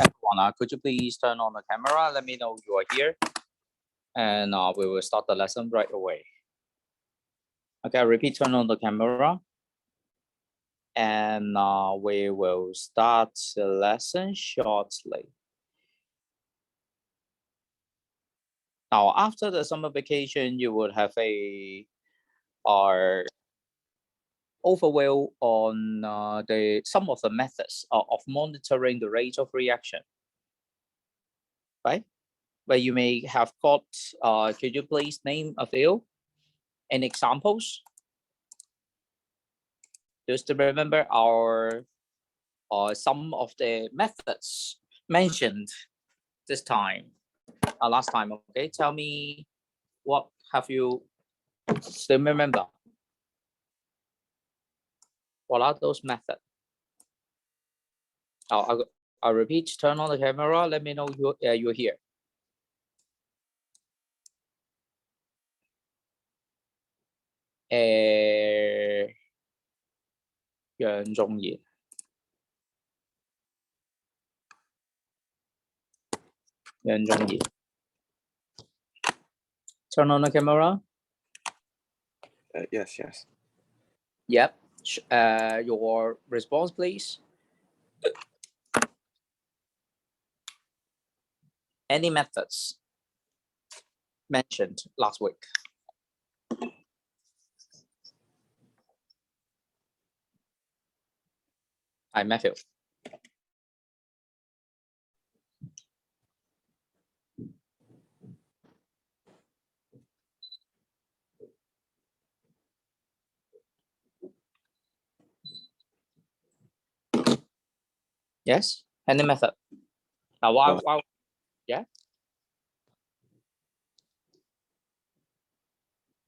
Everyone, could you please turn on the camera? Let me know you are here. And we will start the lesson right away. Okay, I repeat, turn on the camera. And we will start the lesson shortly. Now, after the summer vacation, you would have a overview on some of the methods of monitoring the rate of reaction, right? Where you may have got, could you please name a few and examples? Just to remember some of the methods mentioned this time, last time, okay? Tell me, what have you still remember? What are those methods? I'll repeat, turn on the camera, let me know you're here. Turn on the camera. Yes. Yep. Your response, please. Any methods mentioned last week? Hi, Matthew. Yes, any method. Now, why yeah.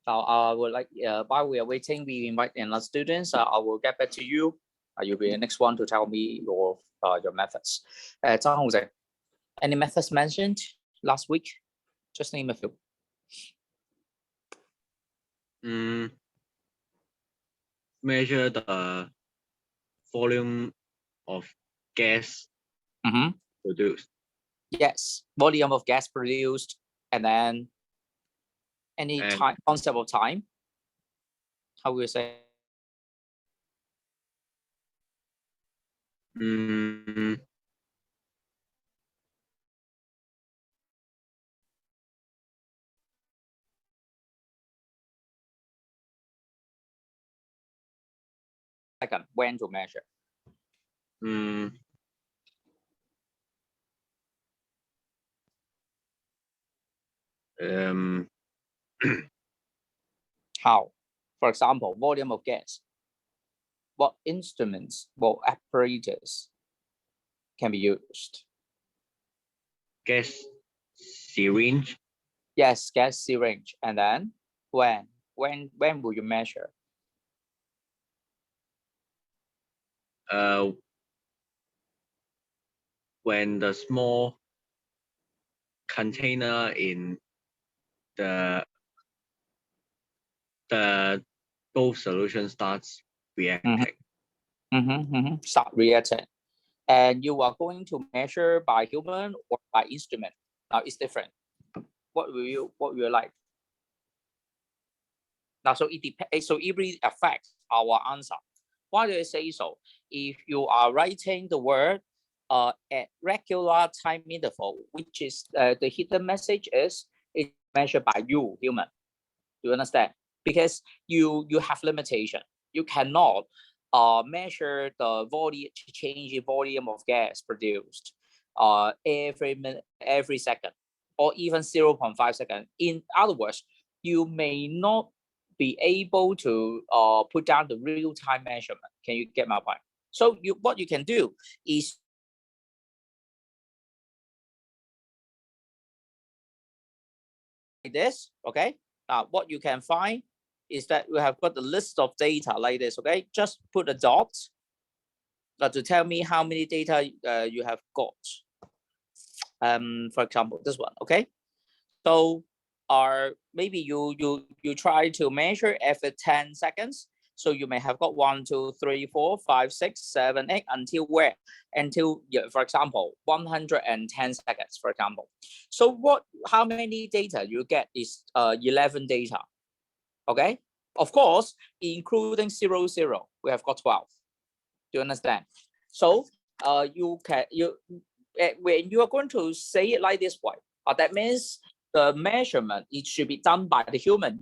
Now, I would like, while we are waiting, we invite another students. I will get back to you. You'll be the next one to tell me your methods. Zhang Hongzhe, any methods mentioned last week? Just name a few. Measure the volume of gas produced. Yes, volume of gas produced, and then any time concept of time. How will you say? Second, when to measure? How? For example, volume of gas. What instruments, what apparatus can be used? Gas syringe. Yes, gas syringe. And then when will you measure? When the small container in the both solution starts reacting. Start reacting. And you are going to measure by human or by instrument. Now it's different. What will you like? Now, so it depends. So it really affects our answer. Why do I say so? If you are writing the word at regular time interval, which is the hidden message is it's measured by you, human. Do you understand? Because you have limitation. You cannot measure the volume, change in volume of gas produced every minute, every second, or even 0.5 seconds. In other words, you may not be able to put down the real-time measurement. Can you get my point? So what you can do is like this, okay? Now what you can find is that we have got the list of data like this, okay? Just put a dot to tell me how many data you have got. For example, this one, okay? So maybe you try to measure every 10 seconds. So you may have got 1, 2, 3, 4, 5, 6, 7, 8 until where? Until, for example, 110 seconds, for example. So how many data you get is 11 data. Okay. Of course, including 0, 0, we have got 12. Do you understand? So when you are going to say it like this way, that means the measurement, it should be done by the human,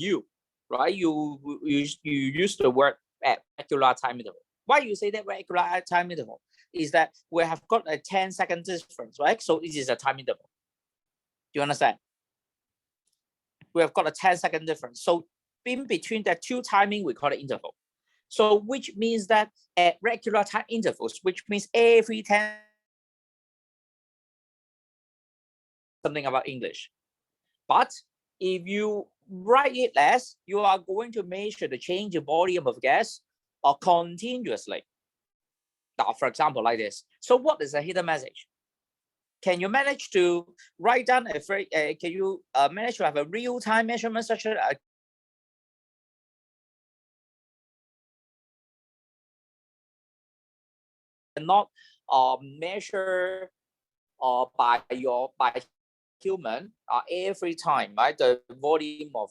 right? You use the word at regular time interval. Why you say that regular time interval is that we have got a 10-second difference, right? So it is a time interval. Do you understand? We have got a 10-second difference. So in between the two timing, we call it interval. So which means that at regular time intervals, which means every 10, something about English. But if you write it as, you are going to measure the change in volume of gas continuously. Now, for example, like this. So what is a hidden message? Can you manage to write down can you manage to have a real-time measurement such as not measure by human every time, right? The volume of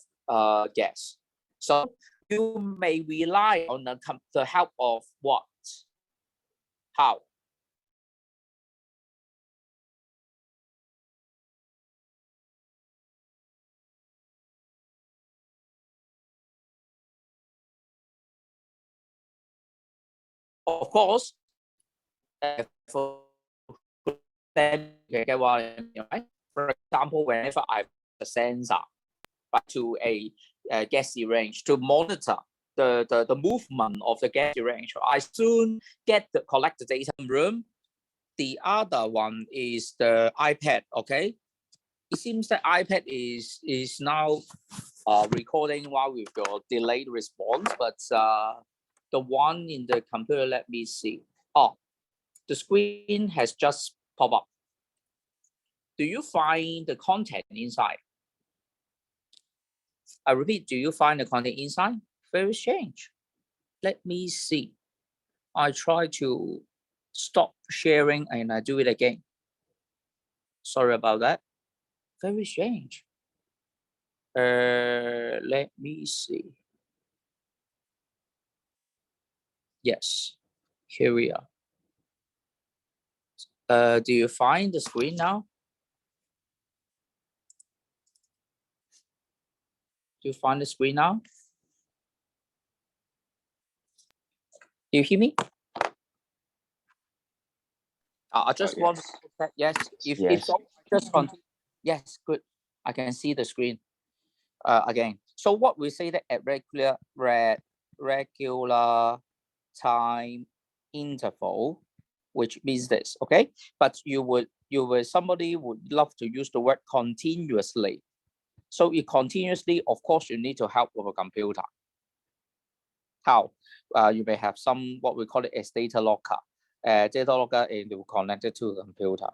gas. So you may rely on the help of what? How? Of course, for example, whenever I have a sensor to a gassy range to monitor the movement of the gassy range, I soon collect the data in room. The other one is the iPad. Okay, it seems that iPad is now recording while with your delayed response, but the one in the computer, let me see. Oh, the screen has just popped up. Do you find the content inside? I repeat, do you find the content inside? Very strange. Let me see. I try to stop sharing and I do it again. Sorry about that. Very strange. Let me see. Yes, here we are. Do you find the screen now? Do you find the screen now? Do you hear me? I just want to check. Yes. If so, just continue. Yes, good. I can see the screen again. So what we say that at regular time interval, which means this, okay? But somebody would love to use the word continuously. So it continuously, of course, you need to help with a computer. How? You may have what we call it as data locker. Data locker and it will connect it to the computer.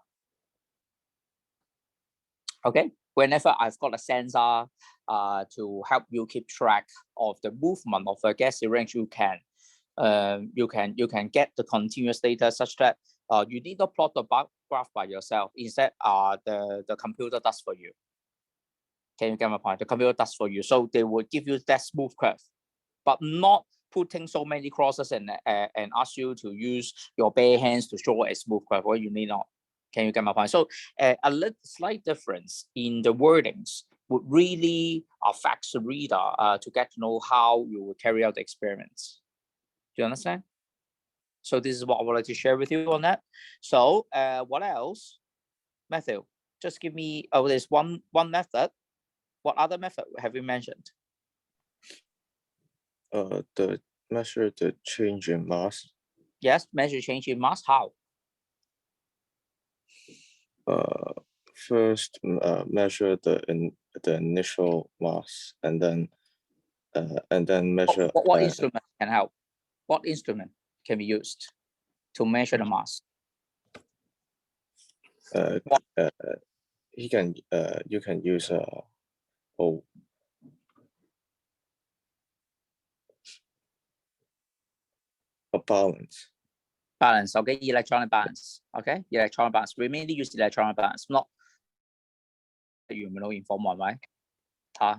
Okay. Whenever I've got a sensor to help you keep track of the movement of the gas range, you can get the continuous data such that you need to plot the graph by yourself. Instead, the computer does for you. Can you get my point? The computer does for you. So they will give you that smooth curve, but not putting so many crosses and ask you to use your bare hands to show a smooth curve, or you need not. Can you get my point? So a slight difference in the wordings would really affect the reader to get to know how you will carry out the experiments. Do you understand? So this is what I wanted to share with you on that. So what else? Matthew, just give me, there's one method. What other method have you mentioned? The measure the change in mass. Yes, measure change in mass. How? First, measure the initial mass, and then measure. What instrument can help? What instrument can be used to measure the mass? You can use a balance. Balance, okay, electronic balance, okay, electronic balance. We mainly use electronic balance, not you know inform one, right?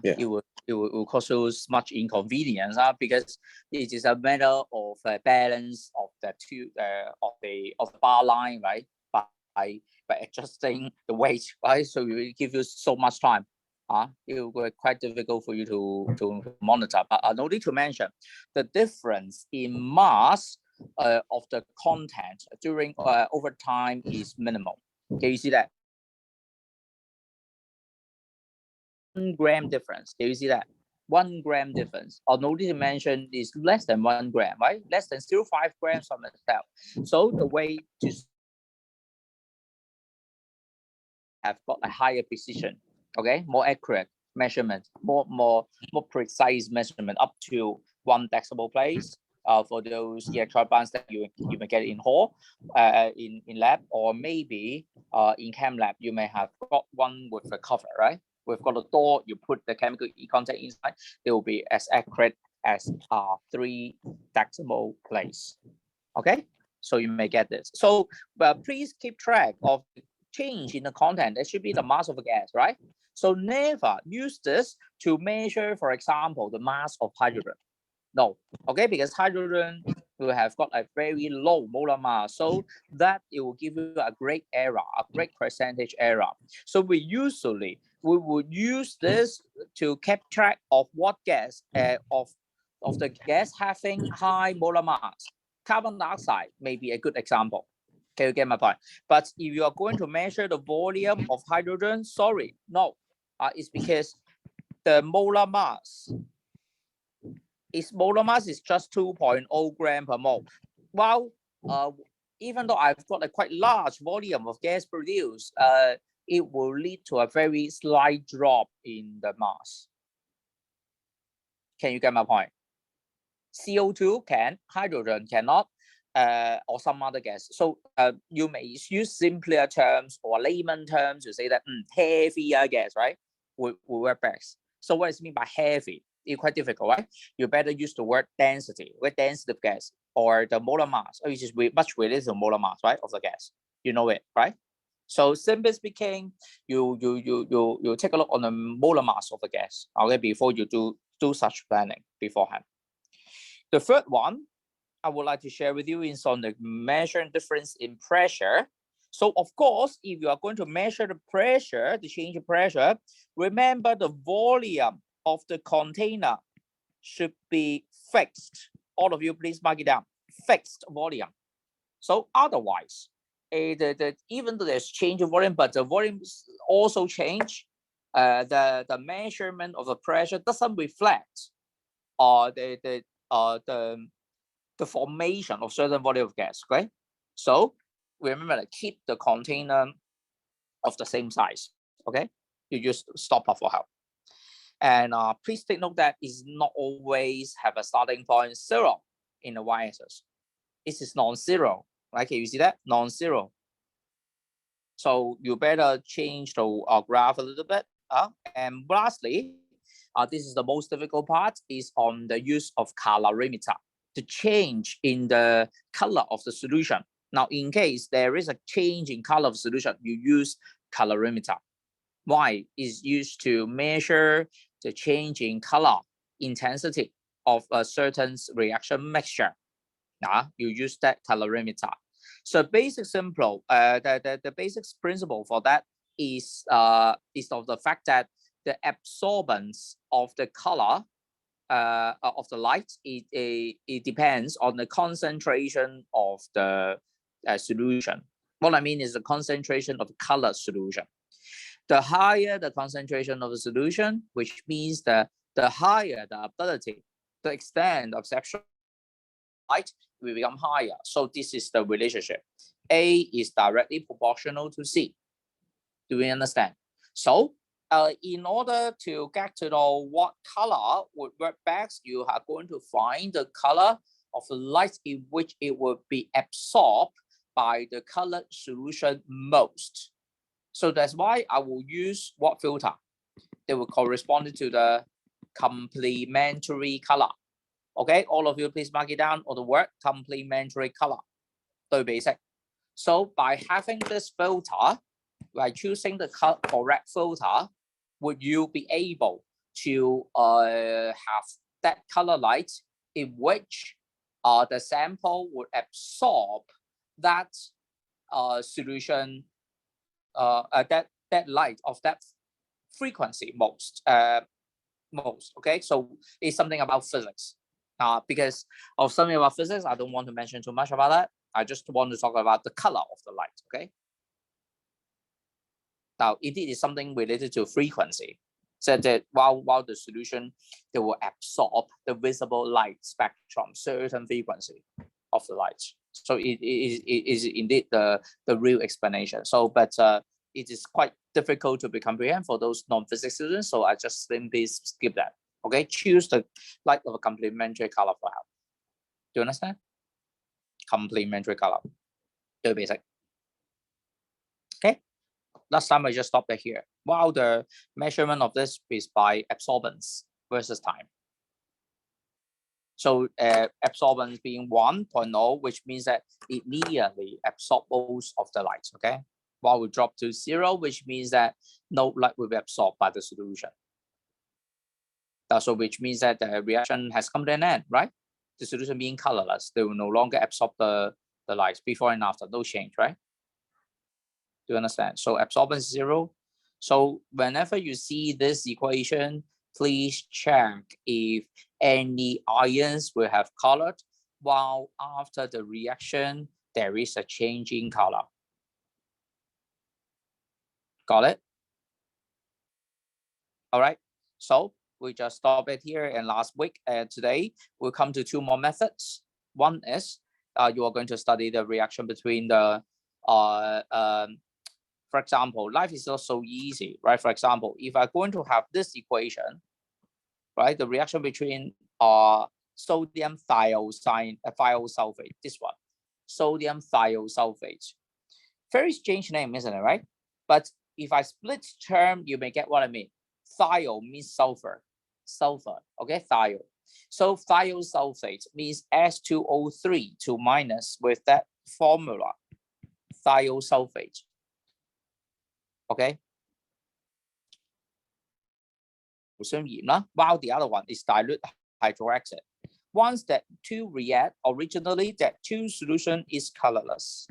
Yeah. It will cause us much inconvenience because it is a matter of balance of the two of the bar line, right? By adjusting the weight, right? So it will give you so much time. It will be quite difficult for you to monitor. But no need to mention the difference in mass of the content during over time is minimal. Can you see that? 1 gram difference. Can you see that? 1 gram difference. Or no need to mention is less than 1 gram, right? Less than 0.5 grams from the cell. So the way to have got a higher precision, okay, more accurate measurement, more precise measurement up to 1 decimal place. For those electronic balance that you may get in hall, in lab, or maybe in chem lab, you may have got one with a cover, right? We've got a door, you put the chemical content inside, they will be as accurate as 3 decimal place. Okay, so you may get this. So please keep track of the change in the content. That should be the mass of a gas, right? So never use this to measure, for example, the mass of hydrogen. No, okay, because hydrogen will have got a very low molar mass, so that it will give you a great error, a great percentage error. So we would use this to keep track of what gas of the gas having high molar mass. Carbon dioxide may be a good example. Can you get my point? But if you are going to measure the volume of hydrogen, sorry, no, it's because the molar mass. Its molar mass is just 2.0 gram per mole. Well, even though I've got a quite large volume of gas produced, it will lead to a very slight drop in the mass. Can you get my point? CO2 can, hydrogen cannot, or some other gas. So you may use simpler terms or layman terms to say that heavier gas, right, will work best. So what does it mean by heavy? It's quite difficult, right? You better use the word density, with density of gas, or the molar mass, which is much related to molar mass, right, of the gas. You know it, right? So simply speaking, you take a look on the molar mass of the gas, okay, before you do such planning beforehand. The third one I would like to share with you is on the measuring difference in pressure. So of course, if you are going to measure the pressure, the change in pressure, remember the volume of the container should be fixed. All of you, please mark it down. Fixed volume. So otherwise, even though there's change in volume, but the volume also change. The measurement of the pressure doesn't reflect the formation of certain volume of gas. Okay, so remember to keep the container of the same size. Okay, you use stopper for help. And please take note that it's not always have a starting point 0 in the y-axis. It is non-zero, right? Can you see that? Non-zero. So you better change the graph a little bit. And lastly, this is the most difficult part, is on the use of calorimeter, the change in the color of the solution. Now, in case there is a change in color of solution, you use calorimeter. Why? Is used to measure the change in color intensity of a certain reaction mixture. You use that calorimeter. So basic simple, the basic principle for that is of the fact that the absorbance of the color of the light, it depends on the concentration of the solution. What I mean is the concentration of the color solution. The higher the concentration of the solution, which means that the higher the ability, the extent of absorption light will become higher. So this is the relationship. A is directly proportional to C. Do we understand? So in order to get to know what color would work best, you are going to find the color of the light in which it will be absorbed by the colored solution most. So that's why I will use what filter? They will correspond to the complementary color, Okay, all of you please mark it down on the word complementary color. 對比色. So by having this filter, by choosing the correct filter, would you be able to have that color light in which the sample would absorb that solution, that light of that frequency most. Okay, so it's something about physics. Because of something about physics, I don't want to mention too much about that. I just want to talk about the color of the light. Okay. Now, it is something related to frequency. So that while the solution, they will absorb the visible light spectrum, certain frequency of the light. So it is indeed the real explanation. So, but it is quite difficult to be comprehend for those non-physics students. So I just simply skip that. Okay, choose the light of a complementary color for help. Do you understand? Complementary color. The basic. Okay. Last time I just stopped it here. While the measurement of this is by absorbance versus time. So absorbance being 1.0, which means that it linearly absorbs most of the light. Okay. While we drop to 0, which means that no light will be absorbed by the solution. So which means that the reaction has come to an end, right? The solution being colorless, they will no longer absorb the light before and after, no change, right? Do you understand? So absorbance 0. So whenever you see this equation, please check if any ions will have colored, while after the reaction, there is a change in color. Got it? All right. So we just stop it here. And last week and today, we'll come to 2 more methods. One is you are going to study the reaction between the, for example, life is not so easy, right? For example, if I'm going to have this equation, right, the reaction between sodium thiosulfate, this one, sodium thiosulfate. Very strange name, isn't it, right? But if I split term, you may get what I mean. Thio means sulfur, okay, thio. So thiosulfate means S2O3 2 minus with that formula, thiosulfate. Okay. While the other one is dilute hydroxide. Once that 2 react, originally that 2 solution is colorless.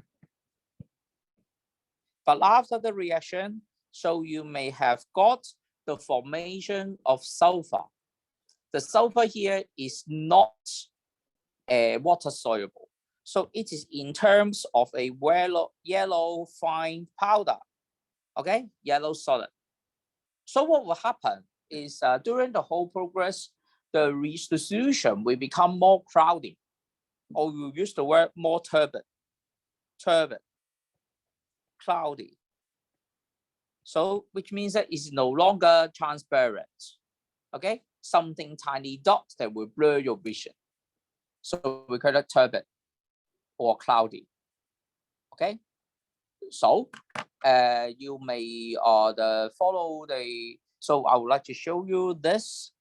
But after the reaction, so you may have got the formation of sulfur. The sulfur here is not water soluble. So it is in terms of a yellow fine powder. Okay, yellow solid. So what will happen is during the whole progress, the solution will become more cloudy, or you use the word more turbid, cloudy. So which means that it's no longer transparent. Okay, something tiny dots that will blur your vision. So we call it turbid or cloudy. Okay, so you may follow the. So I would like to show you this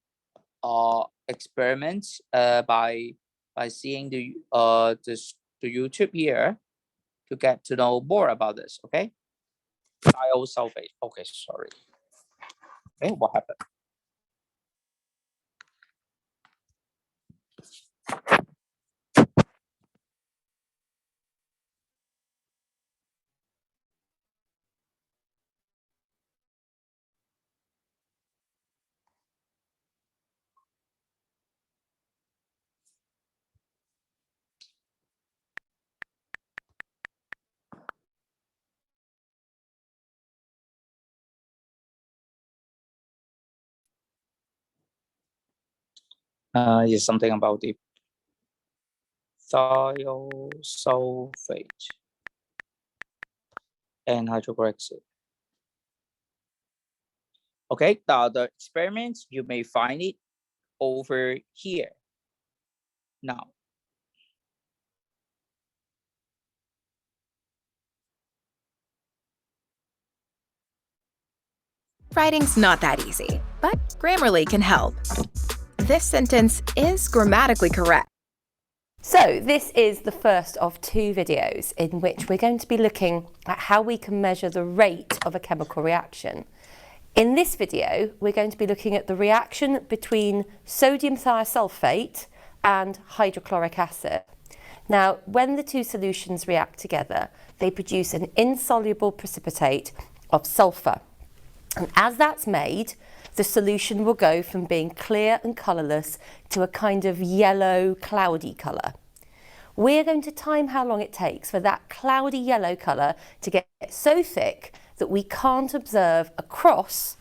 experiment by seeing the YouTube here to get to know more about this. Okay, thiosulfate. Okay, sorry. Okay, what happened? Is something about the thiosulfate and hydrochloric acid. Okay, the experiments, you may find it over here. Now, Writing's not that easy, but Grammarly can help. This sentence is grammatically correct. So this is the first of two videos in which we're going to be looking at how we can measure the rate of a chemical reaction. In this video, we're going to be looking at the reaction between sodium thiosulfate and hydrochloric acid. Now, when the two solutions react together, they produce an insoluble precipitate of sulfur. And as that's made, the solution will go from being clear and colourless to a kind of yellow, cloudy colour. We're going to time how long it takes for that cloudy yellow colour to get so thick that we can't observe a cross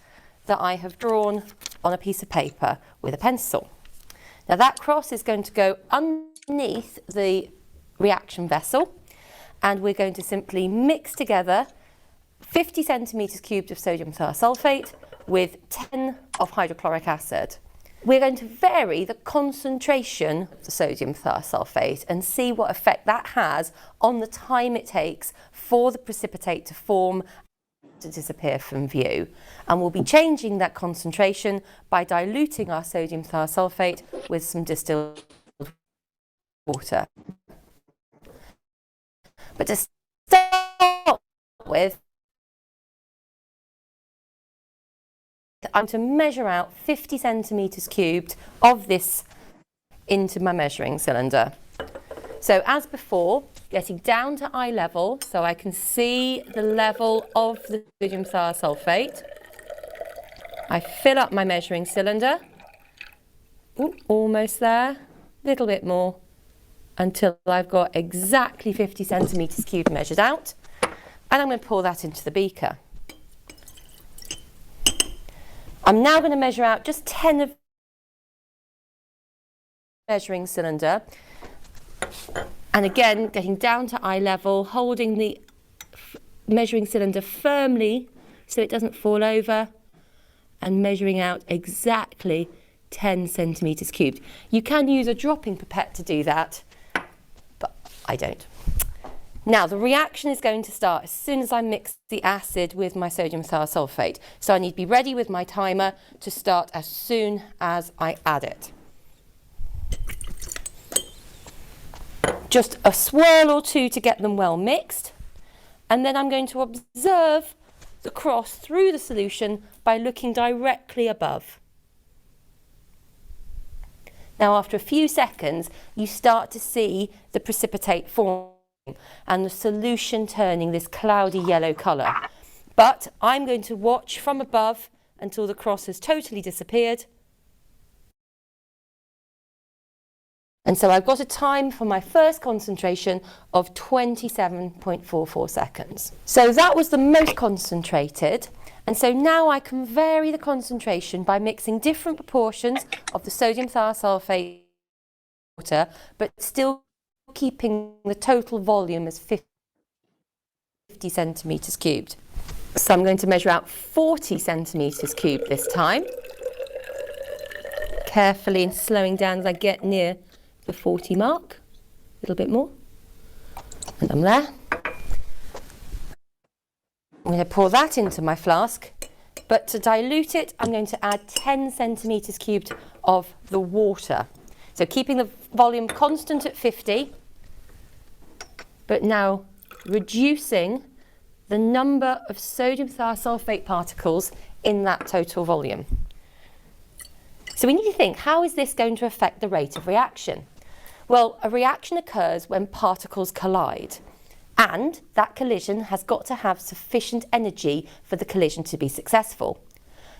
that I have drawn on a piece of paper with a pencil. Now that cross is going to go underneath the reaction vessel, and we're going to simply mix together 50 centimetres cubed of sodium thiosulfate with 10 of hydrochloric acid. We're going to vary the concentration of the sodium thiosulfate and see what effect that has on the time it takes for the precipitate to form and to disappear from view. And we'll be changing that concentration by diluting our sodium thiosulfate with some distilled water. But to start with, I'm to measure out 50 centimetres cubed of this into my measuring cylinder. So as before, getting down to eye level so I can see the level of the sodium thiosulfate, I fill up my measuring cylinder. Ooh, almost there, a little bit more, until I've got exactly 50 centimetres cubed measured out. And I'm going to pour that into the beaker. I'm now going to measure out just 10 of the measuring cylinder. And again, getting down to eye level, holding the measuring cylinder firmly so it doesn't fall over, and measuring out exactly 10 centimetres cubed. You can use a dropping pipette to do that, but I don't. Now, the reaction is going to start as soon as I mix the acid with my sodium thiosulfate. So I need to be ready with my timer to start as soon as I add it. Just a swirl or two to get them well mixed. And then I'm going to observe the cross through the solution by looking directly above. Now, after a few seconds, you start to see the precipitate form and the solution turning this cloudy yellow colour. But I'm going to watch from above until the cross has totally disappeared. And so I've got a time for my first concentration of 27.44 seconds. So that was the most concentrated. And so now I can vary the concentration by mixing different proportions of the sodium thiosulfate water, but still keeping the total volume as 50 centimetres cubed. So I'm going to measure out 40 centimetres cubed this time, carefully and slowing down as I get near the 40 mark, a little bit more, and I'm there. I'm going to pour that into my flask, but to dilute it, I'm going to add 10 centimetres cubed of the water. So keeping the volume constant at 50, but now reducing the number of sodium thiosulfate particles in that total volume. So we need to think, how is this going to affect the rate of reaction? Well, a reaction occurs when particles collide, and that collision has got to have sufficient energy for the collision to be successful.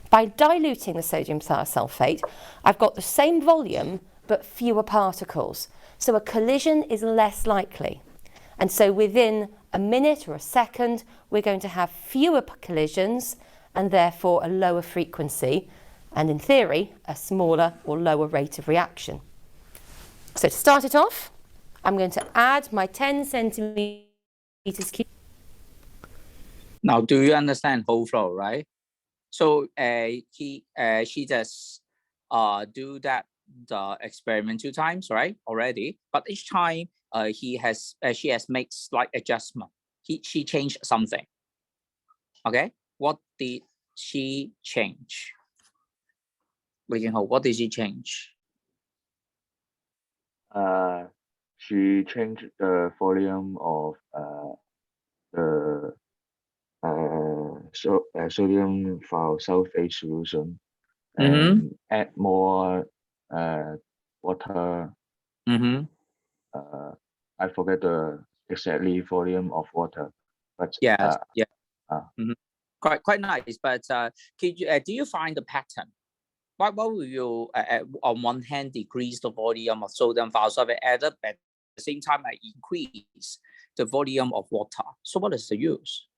By diluting the sodium thiosulfate, I've got the same volume but fewer particles, so a collision is less likely. And so within a minute or a second, we're going to have fewer collisions and therefore a lower frequency, and in theory, a smaller or lower rate of reaction. So to start it off, I'm going to add my 10 centimetres cubed. Now, do you understand whole flow, right? So she just do that the experiment 2 times, right? Already, but each time she has made slight adjustment. She changed something. Okay, what did she change? What did she change? she changed the volume of the sodium thiosulfate solution and add more water. I forget the exactly volume of water, but Yes, quite nice. But could you, do you find the pattern? Why will you on one hand decrease the volume of sodium thiosulfate added, but at the same time I increase the volume of water? So what is the use?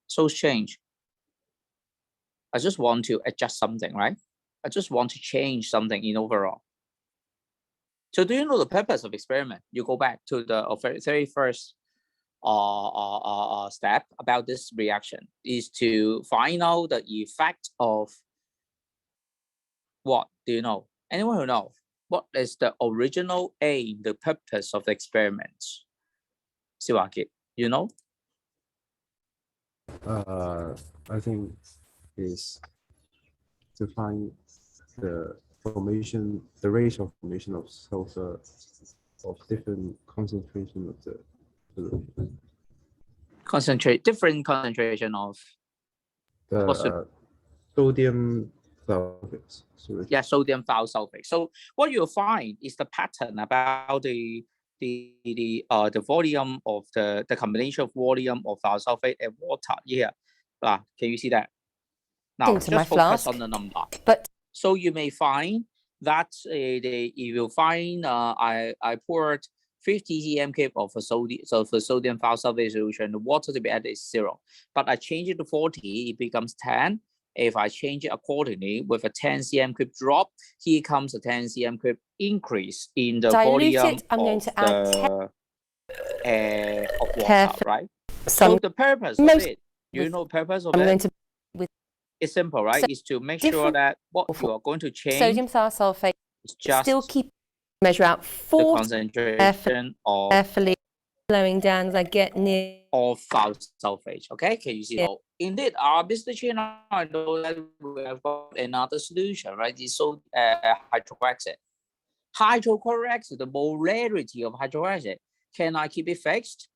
So change. I just want to adjust something, right? I just want to change something in overall. So do you know the purpose of experiment? You go back to the very first step about this reaction is to find out the effect of what? Do you know? Anyone who knows? What is the original aim, the purpose of the experiments? Siwaki, you know? I think is to find the formation, the rate of formation of sulfur of different concentration of the solution. Different concentration of the sodium thiosulfate solution. Yeah, sodium thiosulfate. So what you'll find is the pattern about the volume of the combination of volume of thiosulfate and water here. Can you see that? Now Into just my focus flask, on the number. but so you may find that you will find I poured 50 cm cube of a sodium thiosulfate solution. The water to be added is 0, but I change it to 40, it becomes 10. If I change it accordingly with a 10 cm cube drop, here comes a 10 cm cube increase in the volume I'm going to add of water, carefully. right? So the purpose of it, you know, purpose of I'm it. going to with It's simple, right? So is to make sure that what you are going to change sodium thiosulfate. is just Still keep measure out the 40 concentration of carefully, slowing down as I get near. Of thiosulfate. Okay, can you see? Yeah. Oh, indeed, Mr. Chin, I know that we have got another solution, right? It's so hydrochloric acid. Hydrochloric acid, the molarity of hydrochloric acid. Can I keep it fixed?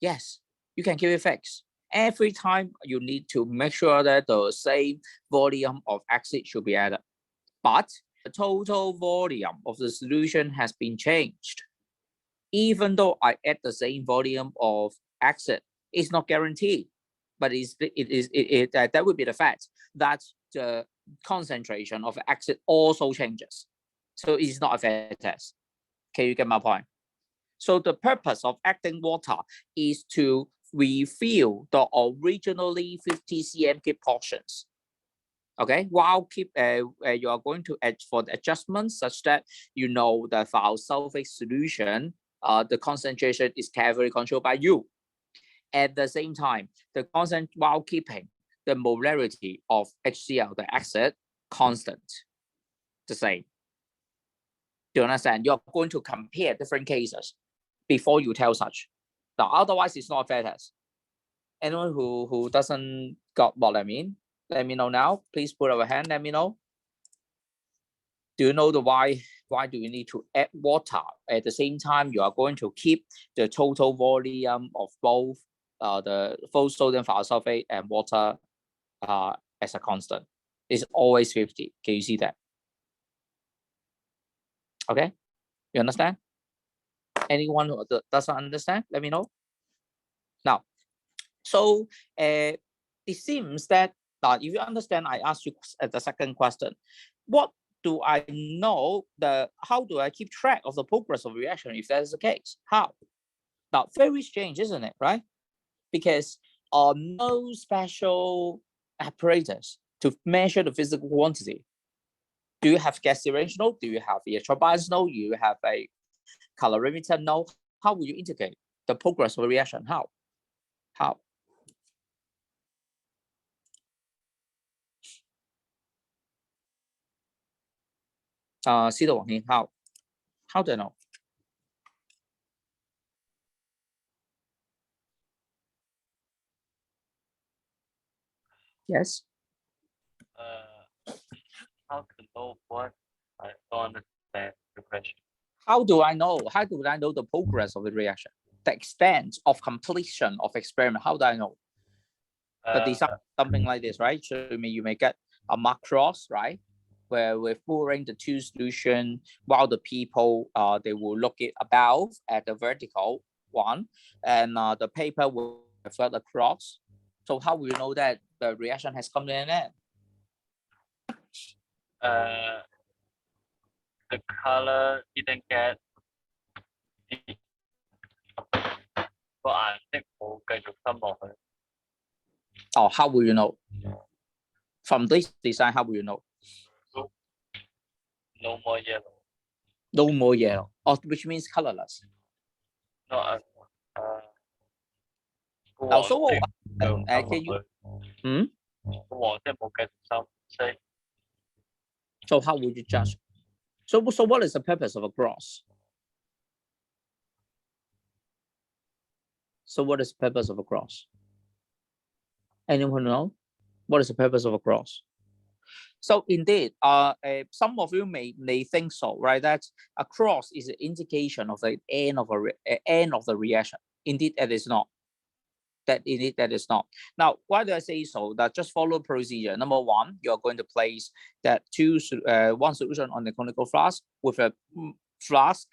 Yes, you can keep it fixed. Every time you need to make sure that the same volume of acid should be added, but the total volume of the solution has been changed. Even though I add the same volume of acid, it's not guaranteed, but that would be the fact that the concentration of acid also changes. So it's not a fair test. Can you get my point? So the purpose of adding water is to refill the originally 50 cm cube portions. Okay, while you are going to add for the adjustments such that you know the thiosulfate solution, the concentration is carefully controlled by you. At the same time, while keeping the molarity of HCl, the acid, constant, the same. Do you understand? You're going to compare different cases before you tell such. Now, otherwise, it's not a fair test. Anyone who doesn't got what I mean, let me know now. Please put up a hand. Let me know. Do you know the why? Why do you need to add water at the same time? You are going to keep the total volume of both the full sodium thiosulfate and water as a constant. It's always 50. Can you see that? Okay, you understand? Anyone who doesn't understand, let me know. Now, so it seems that if you understand, I asked you the second question. What do I know how do I keep track of the progress of reaction if that is the case? How? Now, very strange, isn't it, right? Because no special apparatus to measure the physical quantity. Do you have gas separation node? Do you have a turbines node? Do you have a calorimeter node? How will you indicate the progress of a reaction? How? How? See the one here. How? How do I know? Yes. How to know what? I don't understand the progression. How do I know? How do I know the progress of the reaction? The extent of completion of experiment. How do I know? The design something like this, right? So you may get a macros, right? Where we're pouring the two solution while the people they will look it above at the vertical one, and the paper will flat across. So how will you know that the reaction has come to an end? The color didn't get個顏色冇繼續深落去。Oh, how will you know? From this design, how will you know? No more yellow. No more yellow, which means colorless. No, Oh, so can you?個黃色冇繼續深色。So how would you judge? So what is the purpose of a cross? So what is the purpose of a cross? Anyone know? What is the purpose of a cross? So indeed, some of you may think so, right? That a cross is an indication of the end of the reaction. Indeed, that is not. That is not. Now, why do I say so? That just follow procedure. Number one, you're going to place that one solution on the conical flask with a flask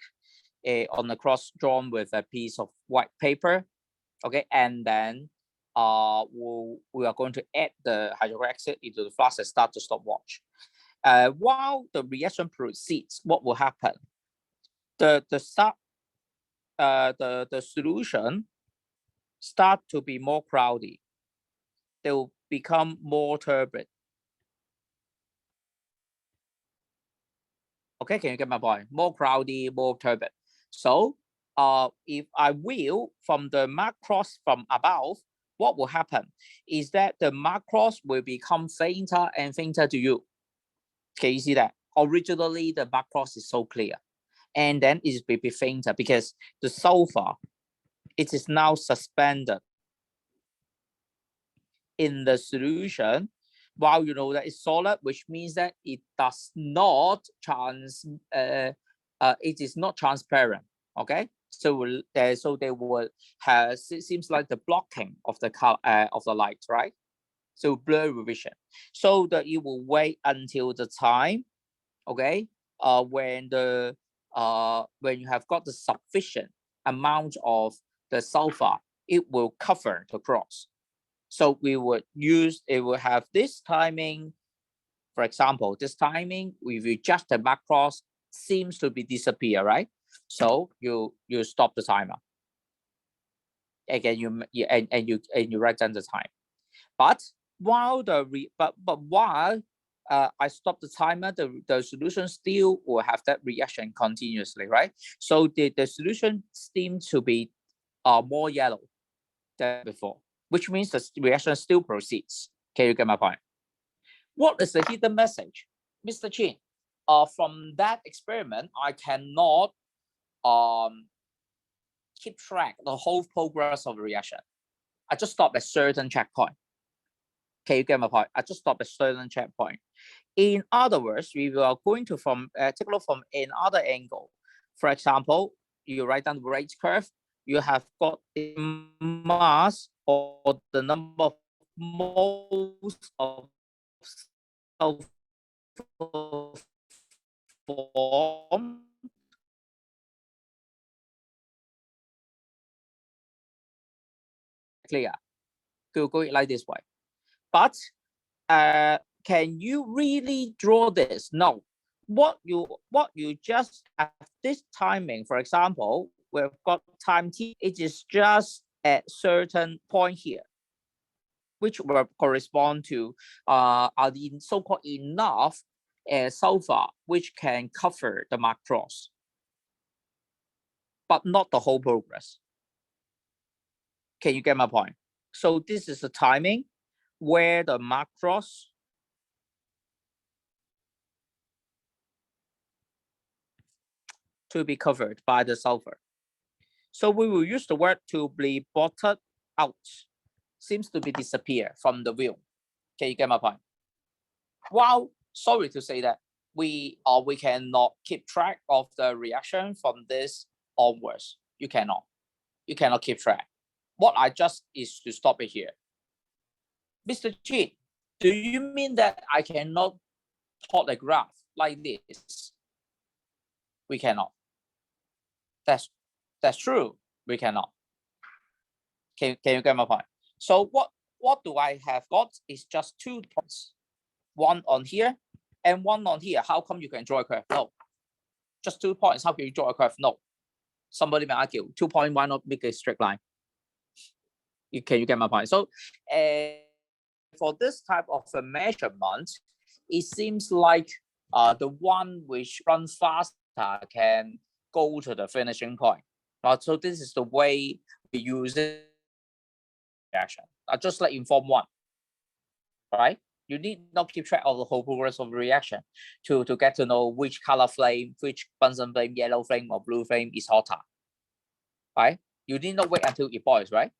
on the cross drawn with a piece of white paper. Okay, and then we are going to add the hydrochloric acid into the flask and start the stopwatch. While the reaction proceeds, what will happen? The solution start to be more cloudy. They will become more turbid. Okay, can you get my point? More cloudy, more turbid. So if I will from the macros from above, what will happen is that the macros will become fainter and fainter to you. Can you see that? Originally, the macros is so clear, and then it will be fainter because the sulfur, it is now suspended in the solution while you know that it's solid, which means that it does not it is not transparent. Okay, so they will have, it seems like the blocking of the color of the light, right? So blur vision. So that you will wait until the time, okay, when you have got the sufficient amount of the sulfur, it will cover the cross. So we would use, it will have this timing. For example, this timing, if you adjust the macros, seems to be disappear, right? So you stop the timer. Again, you write down the time. But while while I stop the timer, the solution still will have that reaction continuously, right? So the solution seems to be more yellow than before, which means the reaction still proceeds. Can you get my point? What is the hidden message? Mr. Chin, from that experiment, I cannot keep track the whole progress of the reaction. I just stop at certain checkpoint. Can you get my point? I just stop at certain checkpoint. In other words, we are going to take a look from another angle. For example, you write down the rate curve. You have got the mass or the number of moles of form. Clear. Go it like this way. But can you really draw this? No. What you just have this timing, for example, we've got time t, it is just at certain point here, which will correspond to the so-called enough sulfur, which can cover the macros, but not the whole progress. Can you get my point? So this is the timing where the macros to be covered by the sulfur. So we will use the word to be blotted out. Seems to be disappear from the view. Can you get my point? Wow, sorry to say that we cannot keep track of the reaction from this onwards. You cannot keep track. What I just is to stop it here. Mr. Chin, do you mean that I cannot plot a graph like this? We cannot. That's true. We cannot. Can you get my point? So what do I have got is just 2 points. One on here and one on here. How come you can draw a curve? No. Just 2 points. How can you draw a curve? No. Somebody may argue 2 points, why not make a straight line? Can you get my point? So for this type of a measurement, it seems like the one which runs faster can go to the finishing point. So this is the way we use it. Reaction. Just like in Form 1, right? You need not keep track of the whole progress of the reaction to get to know which color flame, which Bunsen flame, yellow flame or blue flame is hotter, right? You need not wait until it boils, right?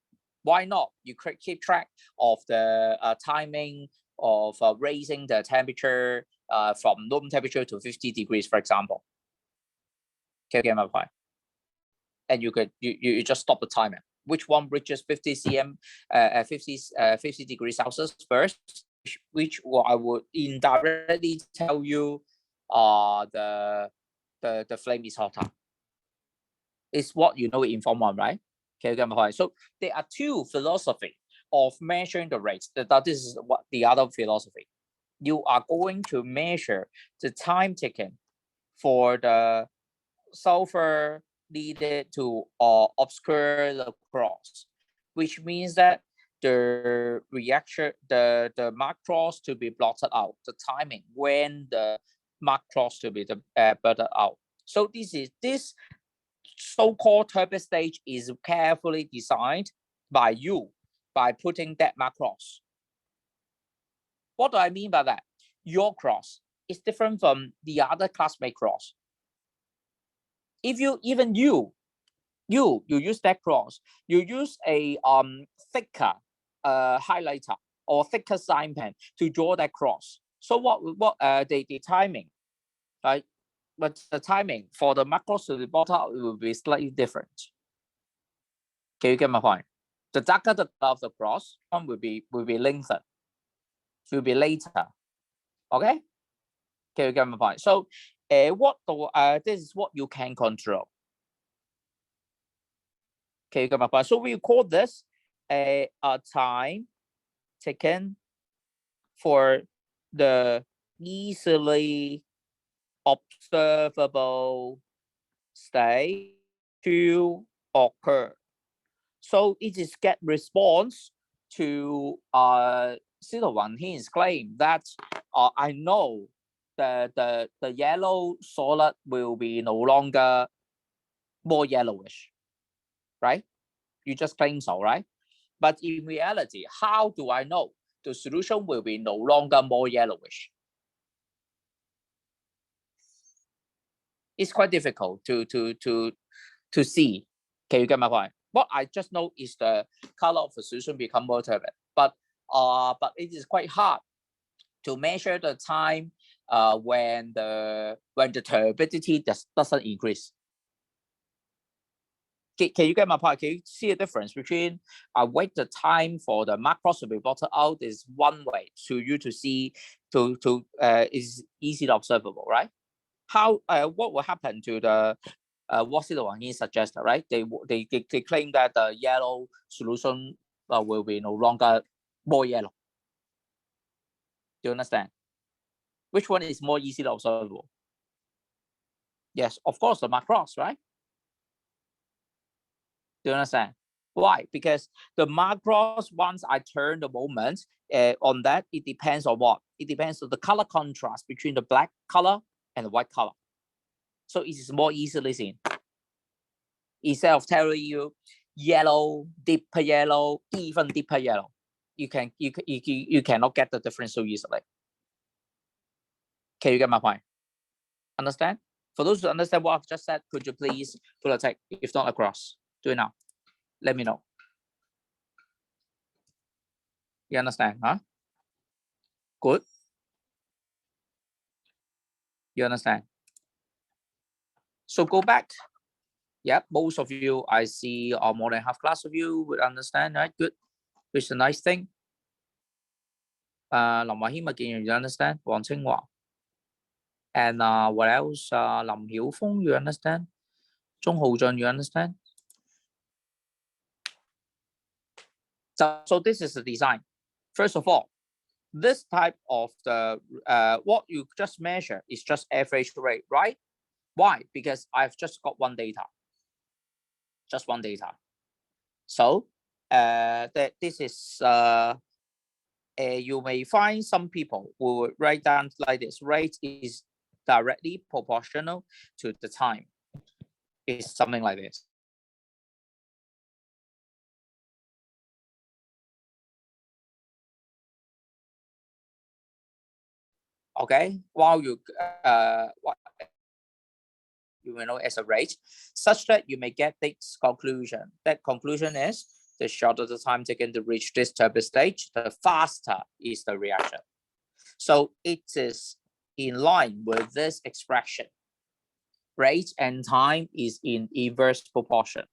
Why not? You keep track of the timing of raising the temperature from room temperature to 50 degrees, for example. Can you get my point? And you could you just stop the timer. Which one reaches 50 cm, 50 degrees Celsius first? Which I would indirectly tell you, the flame is hotter. It's what you know in Form 1, right? Can you get my point? So there are 2 philosophies of measuring the rates. That this is what the other philosophy. You are going to measure the time taken for the sulfur needed to obscure the cross, which means that the reaction, the mark cross to be blotted out, the timing when the mark cross to be blotted out. So this so-called turbid stage is carefully designed by you by putting that mark cross. What do I mean by that? Your cross is different from the other classmate cross. If you use that cross, you use a thicker highlighter or thicker sign pen to draw that cross. So what the timing, right? But the timing for the mark cross to the bottom will be slightly different. Can you get my point? The darker the color of the cross, one will be lengthened, will be later. Okay? Can you get my point? So this is what you can control. Can you get my point? So we call this a time taken for the easily observable state to occur. So it is get response to Sito Wang Hin's claim that I know the yellow solid will be no longer more yellowish, right? You just claim so, right? But in reality, how do I know the solution will be no longer more yellowish? It's quite difficult to see. Can you get my point? What I just know is the color of the solution become more turbid, but it is quite hard to measure the time when the turbidity doesn't increase. Can you get my point? Can you see a difference between wait the time for the mark cross to be blotted out is one way to you to see is easily observable, right? How what will happen to the what Sito Wang Yin suggested, right? They claim that the yellow solution will be no longer more yellow. Do you understand? Which one is more easily observable? Yes, of course, the mark cross, right? Do you understand? Why? Because the mark cross, once I turn the moment on that, it depends on what? It depends on the color contrast between the black color and the white color. So it is more easily seen. Instead of telling you yellow, deeper yellow, even deeper yellow, you cannot get the difference so easily. Can you get my point? Understand? For those who understand what I've just said, could you please put a tick? If not across, do it now. Let me know. You understand, huh? Good. You understand? So go back. Yep, most of you I see, or more than half class of you would understand, right? Good, which is a nice thing. 林慧謙咪見 you understand? 黃清華 and what else? 林曉峰 you understand? 鐘浩俊 you understand? So this is the design. First of all, this type of the what you just measure is just average rate, right? Why? Because I've just got one data. Just one data. So this is you may find some people who would write down like this: rate is directly proportional to the time. It's something like this. Okay, while you you may know as a rate, such that you may get this conclusion. That conclusion is the shorter the time taken to reach this turbid stage, the faster is the reaction. So it is in line with this expression. Rate and time is in inverse proportion.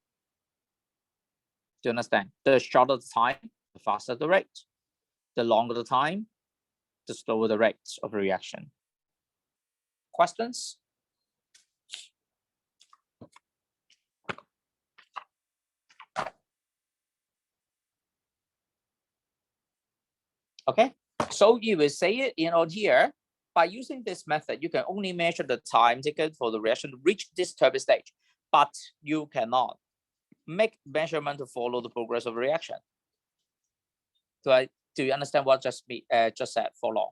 Do you understand? The shorter the time, the faster the rate. The longer the time, the slower the rate of reaction. Questions? Okay, so you will say it, here, by using this method, you can only measure the time taken for the reaction to reach this turbid stage, but you cannot make measurement to follow the progress of the reaction. Do you understand what just said for long?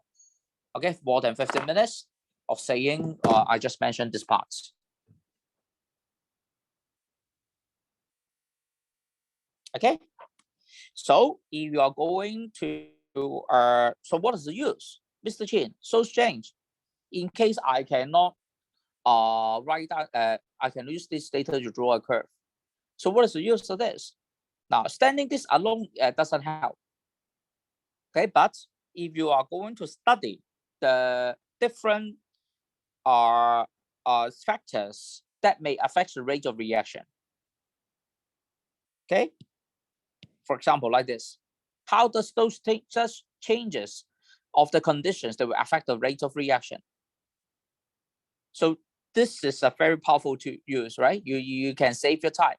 Okay, more than 15 minutes of saying I just mentioned this part. Okay, so if you are going to so what is the use, Mr. Chin? So strange. In case I cannot write down, I can use this data to draw a curve. So what is the use of this? Now, standing this alone doesn't help. Okay, but if you are going to study the different factors that may affect the rate of reaction. Okay, for example, like this. How does those such changes of the conditions that will affect the rate of reaction? So this is a very powerful to use, right? You can save your time.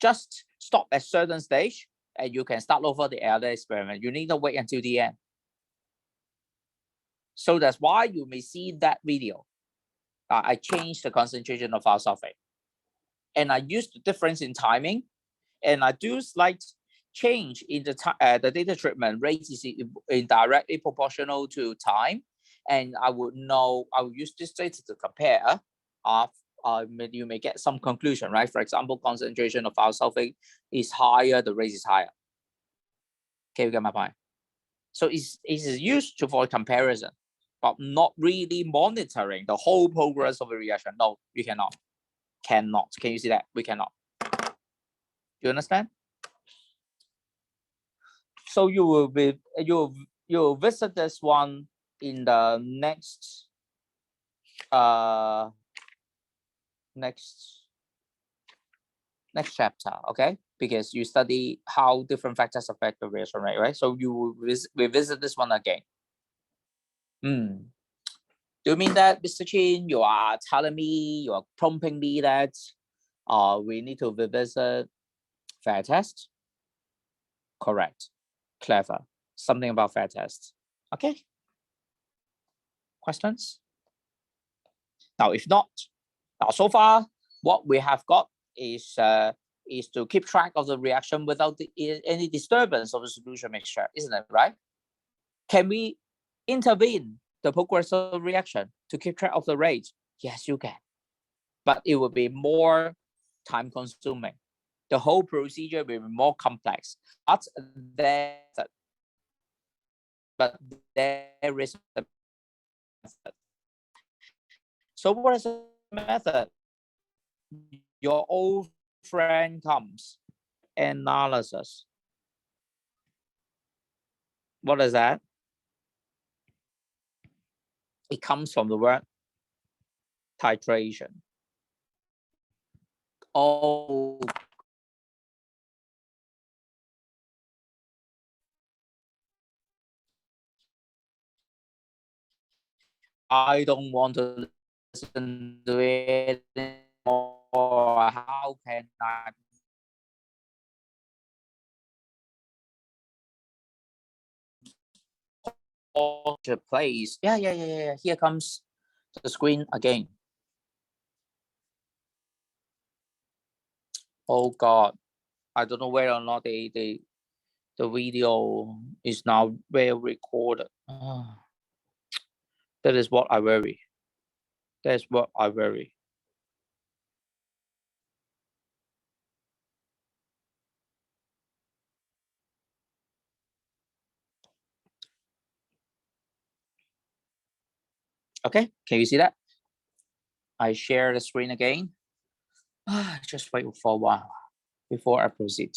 Just stop at certain stage and you can start over the other experiment. You need to wait until the end. So that's why you may see that video. I changed the concentration of our sulfate. And I used the difference in timing. And I do slight change in the data treatment rate is in directly proportional to time. And I would use this data to compare. You may get some conclusion, right? For example, concentration of our sulfate is higher, the rate is higher. Okay, you get my point? So it is used for comparison, but not really monitoring the whole progress of the reaction. No, you cannot. Cannot. Can you see that? We cannot. Do you understand? So you will visit this one in the next next chapter, okay? Because you study how different factors affect the reaction rate, right? So you will revisit this one again. Do you mean that, Mr. Chin, you are telling me, you are prompting me that we need to revisit fair test? Correct. Clever. Something about fair test. Okay. Questions? Now, if not, so far what we have got is to keep track of the reaction without any disturbance of the solution mixture, isn't it right? Can we intervene the progress of the reaction to keep track of the rate? Yes, you can, but it will be more time consuming. The whole procedure will be more complex. But there is a method. So what is the method? Your old friend comes. Analysis. What is that? It comes from the word titration. Oh, I don't want to listen to it anymore. How can I? The place. Yeah. Here comes the screen again. Oh God, I don't know whether or not the video is now well recorded. That is what I worry. That's what I worry. Okay, can you see that? I share the screen again. Just wait for a while before I proceed.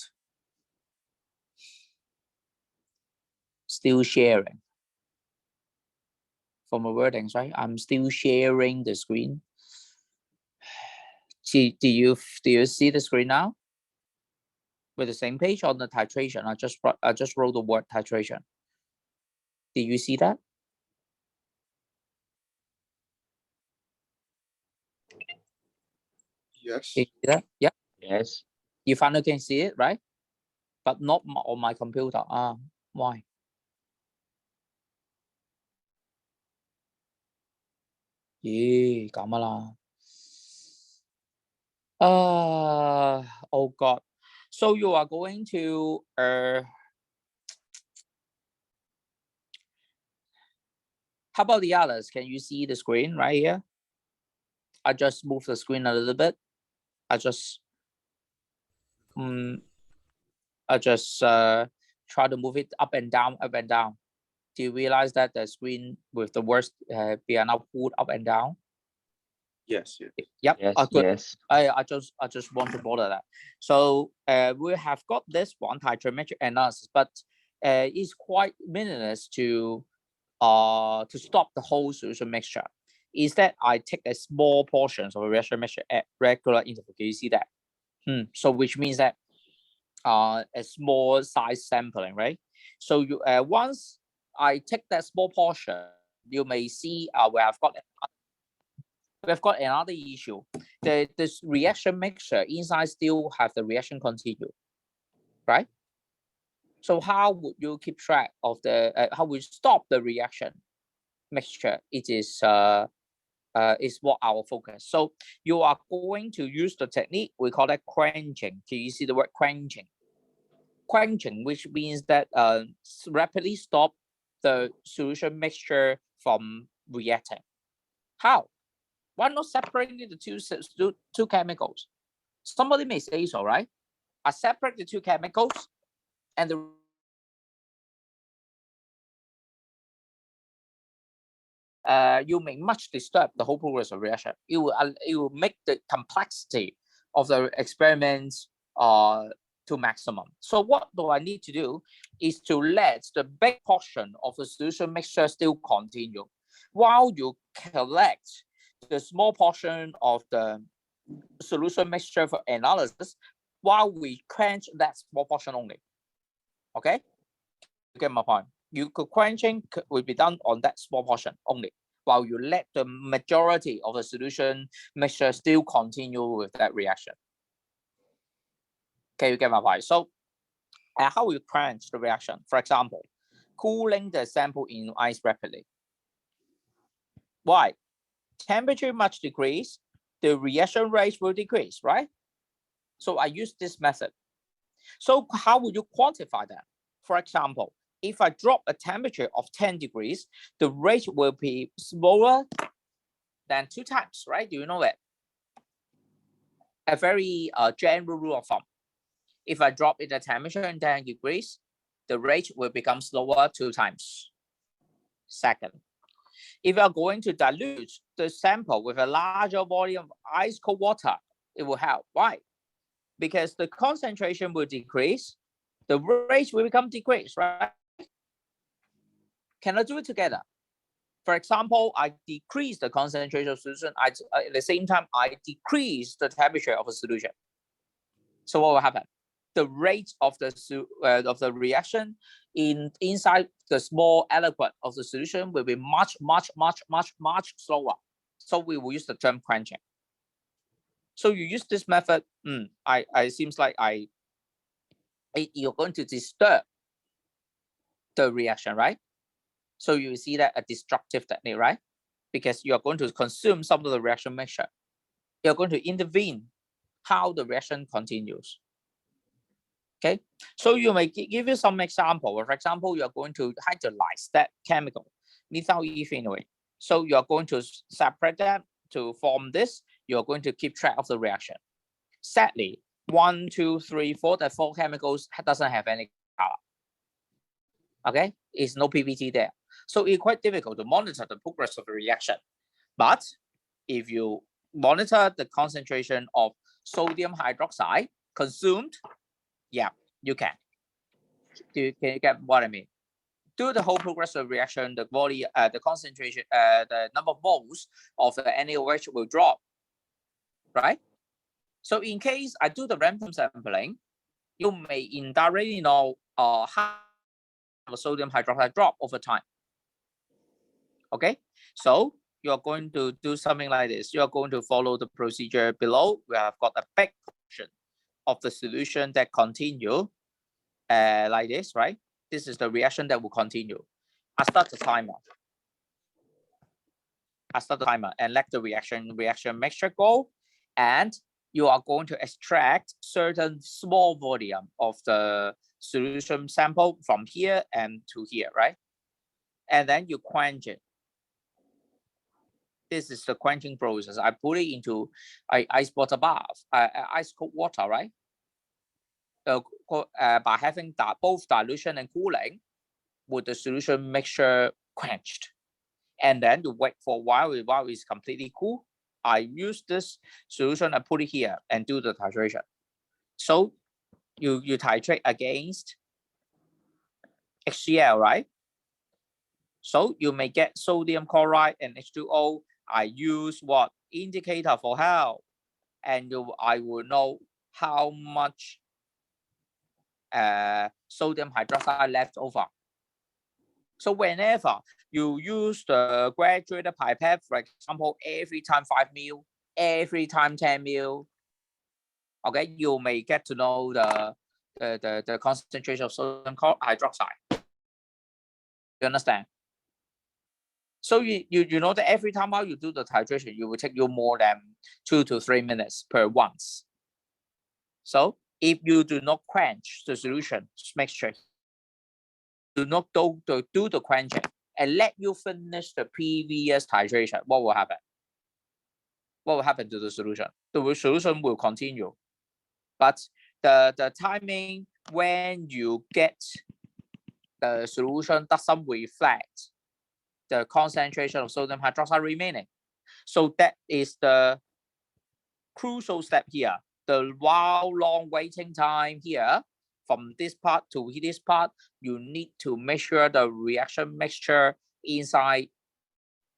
Still sharing. For my wordings, right? I'm still sharing the screen. Do you see the screen now? With the same page on the titration, I just wrote the word titration. Do you see that? Yes. Do you see that? Yeah. Yes. You finally can see it, right? But not on my computer. Why? Yeah, cảm ơn. Oh God. So you are going to how about the others? Can you see the screen right here? I just move the screen a little bit. I just try to move it up and down, up and down. Do you realize that the screen with the words be now pulled up and down? Yes. Yep. Yes. Good. Yes. I just want to bother that. So we have got this one titrimetric analysis, but it's quite meaningless to stop the whole solution mixture. Is that I take a small portions of a reaction mixture at regular interval. Can you see that? So which means that a small size sampling, right? So you once I take that small portion, you may see we have got another issue. This reaction mixture inside still have the reaction continue, right? So how would you keep track of the how we stop the reaction mixture? It is what our focus. So you are going to use the technique we call that quenching. Can you see the word quenching? Quenching, which means that rapidly stop the solution mixture from reacting. How? Why not separating the two chemicals? Somebody may say so, right? I separate the two chemicals and you may much disturb the whole progress of reaction. It will make the complexity of the experiments to maximum. So what do I need to do is to let the big portion of the solution mixture still continue while you collect the small portion of the solution mixture for analysis while we quench that small portion only. Okay, you get my point. You could quenching will be done on that small portion only, while you let the majority of the solution mixture still continue with that reaction. Okay, you get my point. So how we quench the reaction? For example, cooling the sample in ice rapidly. Why? Temperature much decrease, the reaction rate will decrease, right? So I use this method. So how would you quantify that? For example, if I drop a temperature of 10 degrees, the rate will be smaller than 2 times, right? Do you know that? A very general rule of thumb. If I drop it the temperature in 10 degrees, the rate will become slower 2 times. Second, if you are going to dilute the sample with a larger volume of ice cold water, it will help. Why? Because the concentration will decrease, the rate will become decreased, right? Can I do it together? For example, I decrease the concentration of solution. At the same time, I decrease the temperature of a solution. So what will happen? The rate of the reaction inside the small element of the solution will be much slower. So we will use the term quenching. So you use this method. I seems like you're going to disturb the reaction, right? So you see that a destructive technique, right? Because you are going to consume some of the reaction mixture. You're going to intervene how the reaction continues. Okay, so you may give you some example. For example, you are going to hydrolyze that chemical, methyl ethanoate. So you are going to separate them to form this. You are going to keep track of the reaction. Sadly, 1, 2, 3, 4, the 4 chemicals doesn't have any color. Okay, it's no PVT there. So it's quite difficult to monitor the progress of the reaction. But if you monitor the concentration of sodium hydroxide consumed, yeah, you can. Can you get what I mean? Through the whole progress of reaction, the volume, the concentration, the number of moles of the NaOH will drop, right? So in case I do the random sampling, you may indirectly know how the sodium hydroxide drop over time. Okay, so you're going to do something like this. You're going to follow the procedure below. We have got a big portion of the solution that continue like this, right? This is the reaction that will continue. I start the timer. And let the reaction mixture go, and you are going to extract certain small volume of the solution sample from here and to here, right? And then you quench it. This is the quenching process. I put it into ice water bath, ice cold water, right? By having both dilution and cooling, with the solution mixture quenched. And then you wait for a while it's completely cool. I use this solution, I put it here and do the titration. So you titrate against HCl, right? So you may get sodium chloride and H2O. I use what? Indicator for health. And I will know how much sodium hydroxide left over. So whenever you use the graduated pipette, for example, every time 5 ml, every time 10 ml, okay, you may get to know the concentration of sodium hydroxide. You understand? So you know that every time while you do the titration, you will take you more than 2 to 3 minutes per once. So if you do not quench the solution mixture, do not do the quenching and let you finish the previous titration, what will happen? What will happen to the solution? The solution will continue, but the timing when you get the solution doesn't reflect the concentration of sodium hydroxide remaining. So that is the crucial step here. The while long waiting time here, from this part to this part, you need to make sure the reaction mixture inside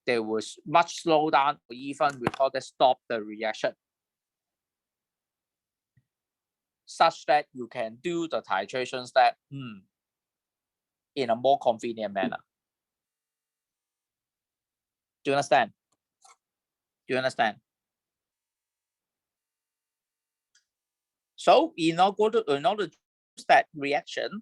there was much slow down, or even we call that stop the reaction, such that you can do the titration step in a more convenient manner. Do you understand? Do you understand? So in order to use that reaction,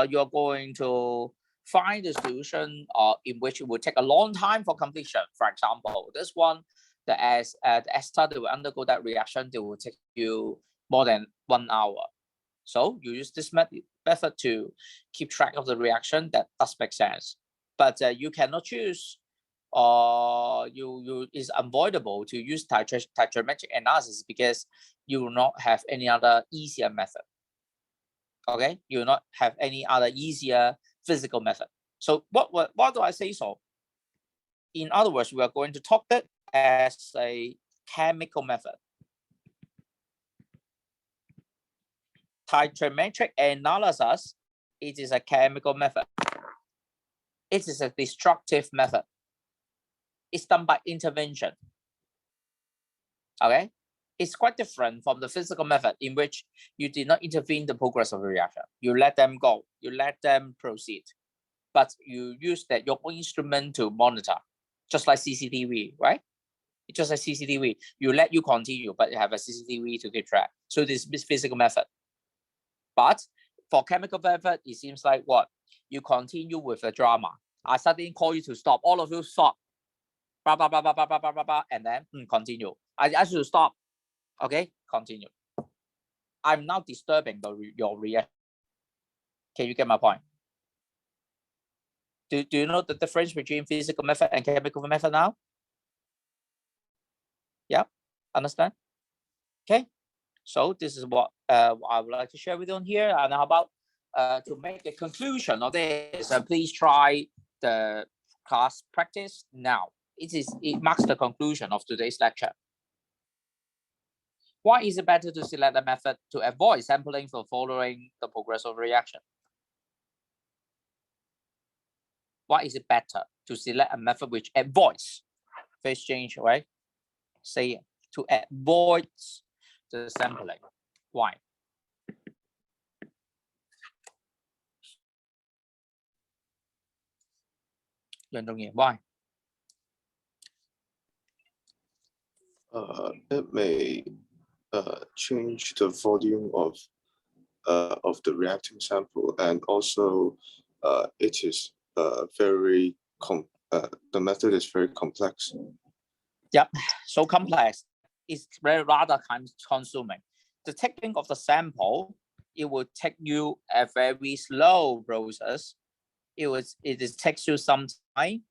you're going to find the solution in which it will take a long time for completion. For example, this one, the ester, they will undergo that reaction, they will take you more than 1 hour. So you use this method to keep track of the reaction. That does make sense. But you cannot choose, is unavoidable to use titrimetric analysis because you will not have any other easier method. Okay, you will not have any other easier physical method. So what do I say so? In other words, we are going to talk that as a chemical method. Titrimetric analysis, it is a chemical method. It is a destructive method. It's done by intervention. Okay, it's quite different from the physical method in which you did not intervene the progress of the reaction. You let them go, you let them proceed, but you use that your own instrument to monitor, just like CCTV, right? It's just like CCTV. You let you continue, but you have a CCTV to keep track. So this is physical method. But for chemical method, it seems like what? You continue with the drama. I suddenly call you to stop. All of you stop. Blah, blah, blah, blah, blah, blah, blah, blah, blah, and then continue. I ask you to stop. Okay, continue. I'm now disturbing your reaction. Can you get my point? Do you know the difference between physical method and chemical method now? Yeah, understand? Okay, so this is what I would like to share with you on here. And how about to make a conclusion of this, please try the class practice now. It marks the conclusion of today's lecture. Why is it better to select a method to avoid sampling for following the progress of reaction? Why is it better to select a method which avoids phase change, right? Say to avoid the sampling. Why? Why? It may change the volume of the reacting sample, and also it is the method is very complex. Yep, so complex. It's rather time consuming. The taking of the sample, it will take you a very slow process. It takes you some time.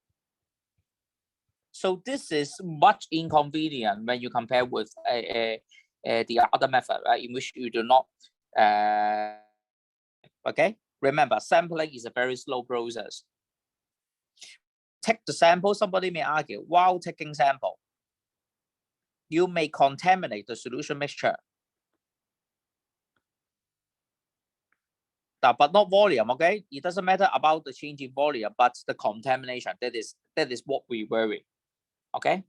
So this is much inconvenient when you compare with the other method, right, in which you do not. Okay, remember, sampling is a very slow process. Take the sample. Somebody may argue, while taking sample, you may contaminate the solution mixture, but not volume. Okay, it doesn't matter about the change in volume, but the contamination. That is what we worry. Okay,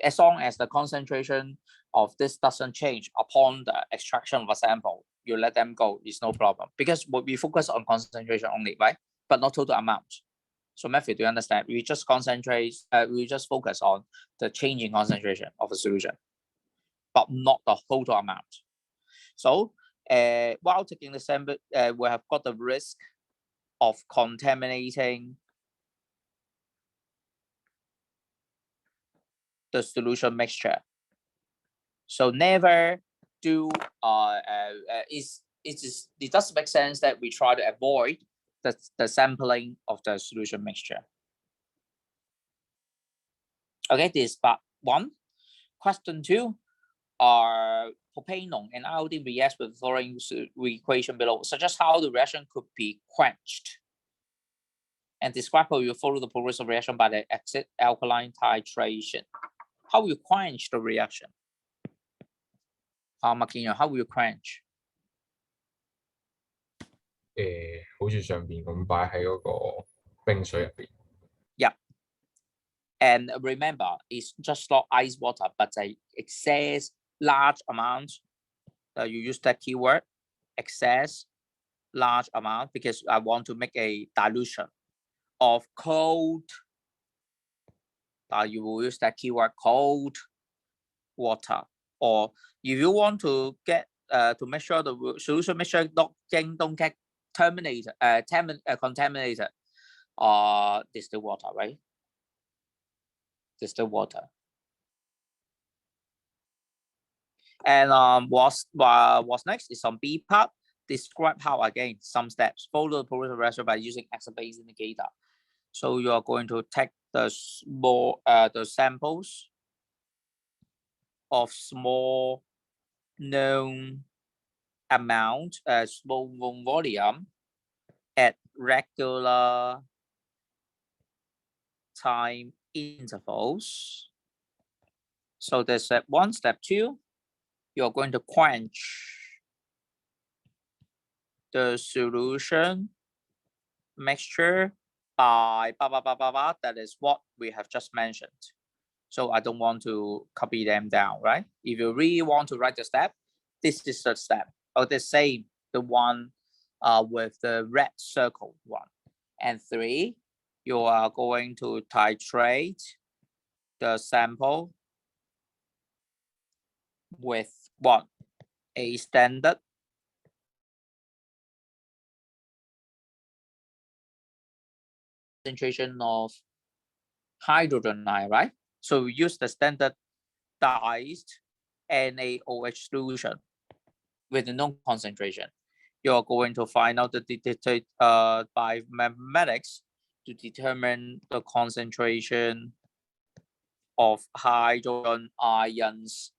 as long as the concentration of this doesn't change upon the extraction of a sample, you let them go. It's no problem, because we focus on concentration only, right? But not total amount. So Matthew, do you understand? We just concentrate. We just focus on the changing concentration of a solution, but not the total amount. So while taking the sample, we have got the risk of contaminating the solution mixture. So never do. It does make sense that we try to avoid the sampling of the solution mixture. Okay, this is part 1. Question 2 are propanone and iodine reacts with the following equation below, suggest how the reaction could be quenched, and describe how you follow the progress of reaction by the exit alkaline titration. How will you quench the reaction? How will you quench? 好似上邊咁擺喺嗰個冰水入邊。Yeah. And remember, it's just not ice water, but an excess large amount. You use that keyword, excess large amount, because I want to make a dilution of cold. You will use that keyword, cold water. Or if you want to get to make sure the solution mixture don't get contaminated, distilled water, right? Distilled water. And what's next is on B part. Describe how, again, some steps. Follow the progress of reaction by using exit-based indicator. So you are going to take the samples of small known amount, small known volume at regular time intervals. So there's step 1, step 2. You're going to quench the solution mixture by blah, blah, blah, blah, blah. That is what we have just mentioned. So I don't want to copy them down, right? If you really want to write the step, this is the step. Or the same, the one with the red circle one. And 3, you are going to titrate the sample with what? A standard concentration of hydrogen ion, right? So we use the standardized NaOH solution with the known concentration. You're going to find out by mathematics to determine the concentration of hydrogen ions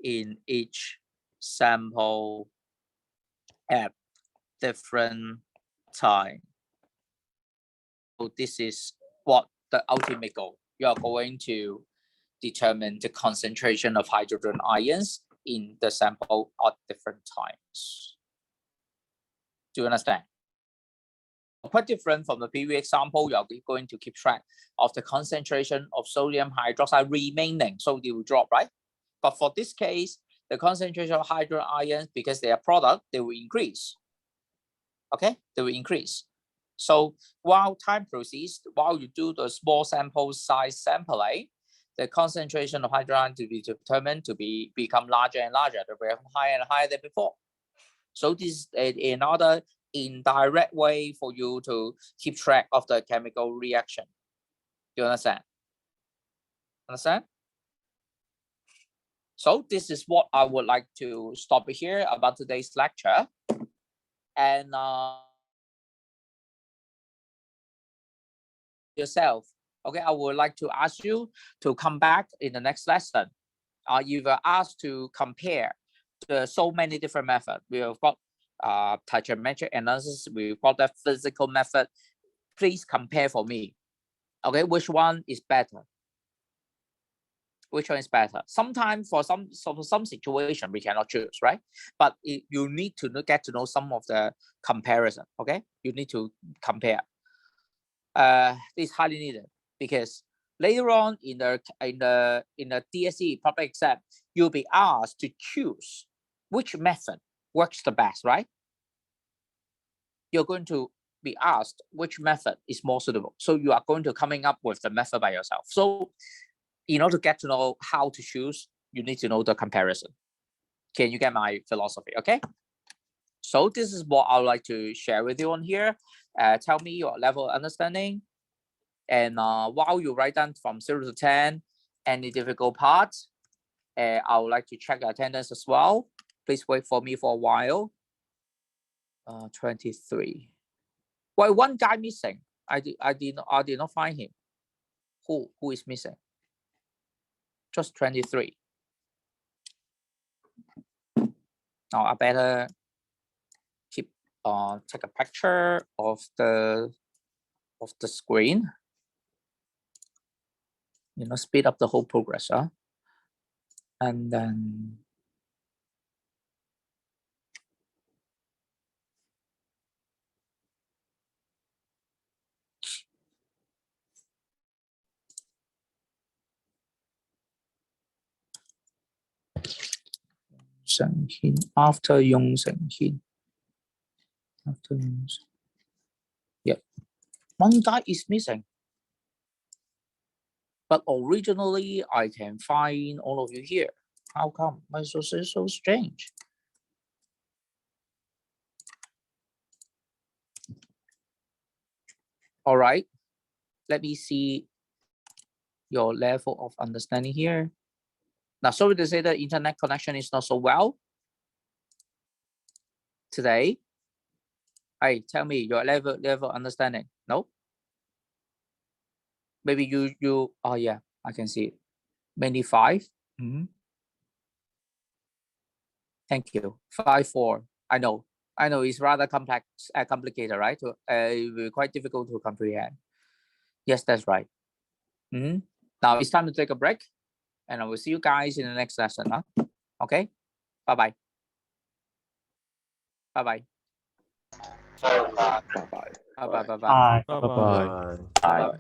in each sample at different time. So this is what the ultimate goal. You are going to determine the concentration of hydrogen ions in the sample at different times. Do you understand? Quite different from the previous example, you are going to keep track of the concentration of sodium hydroxide remaining, so they will drop, right? But for this case, the concentration of hydrogen ions, because they are product, they will increase. Okay, they will increase. So while time proceeds, while you do the small sample size sampling, the concentration of hydrogen to be determined to become larger and larger, to become higher and higher than before. So this is another indirect way for you to keep track of the chemical reaction. Do you understand? Understand? So this is what I would like to stop here about today's lecture. And yourself, okay, I would like to ask you to come back in the next lesson. You were asked to compare the so many different methods. We have got titrimetric analysis, we've got the physical method. Please compare for me. Okay, which one is better? Which one is better? Sometimes for some situation we cannot choose, right? But you need to get to know some of the comparison. Okay, you need to compare. This is highly needed because later on in the DSE public exam, you'll be asked to choose which method works the best, right? You're going to be asked which method is more suitable. So you are going to coming up with the method by yourself. So in order to get to know how to choose, you need to know the comparison. Can you get my philosophy? Okay. So this is what I would like to share with you on here. Tell me your level of understanding. And while you write down from 0 to 10, any difficult parts, I would like to check the attendance as well. Please wait for me for a while. 23. Well, one guy missing. I did not find him. Who is missing? Just 23. Now I better keep take a picture of the screen. You know, speed up the whole progress, huh? And then after Yong Seng Hin. After Yong Seng. Yep. One guy is missing. But originally I can find all of you here. How come? Why so strange? All right. Let me see your level of understanding here. Now, sorry to say the internet connection is not so well today. Hey, tell me your level of understanding. No? Maybe you oh yeah, I can see it. Maybe 5. Thank you. 5, 4. I know it's rather complex, complicated, right? Quite difficult to comprehend. Yes, that's right. Now it's time to take a break, and I will see you guys in the next lesson. Huh? Okay. Bye-bye. Bye-bye. Bye bye. Bye-bye. Bye. Bye bye. Bye.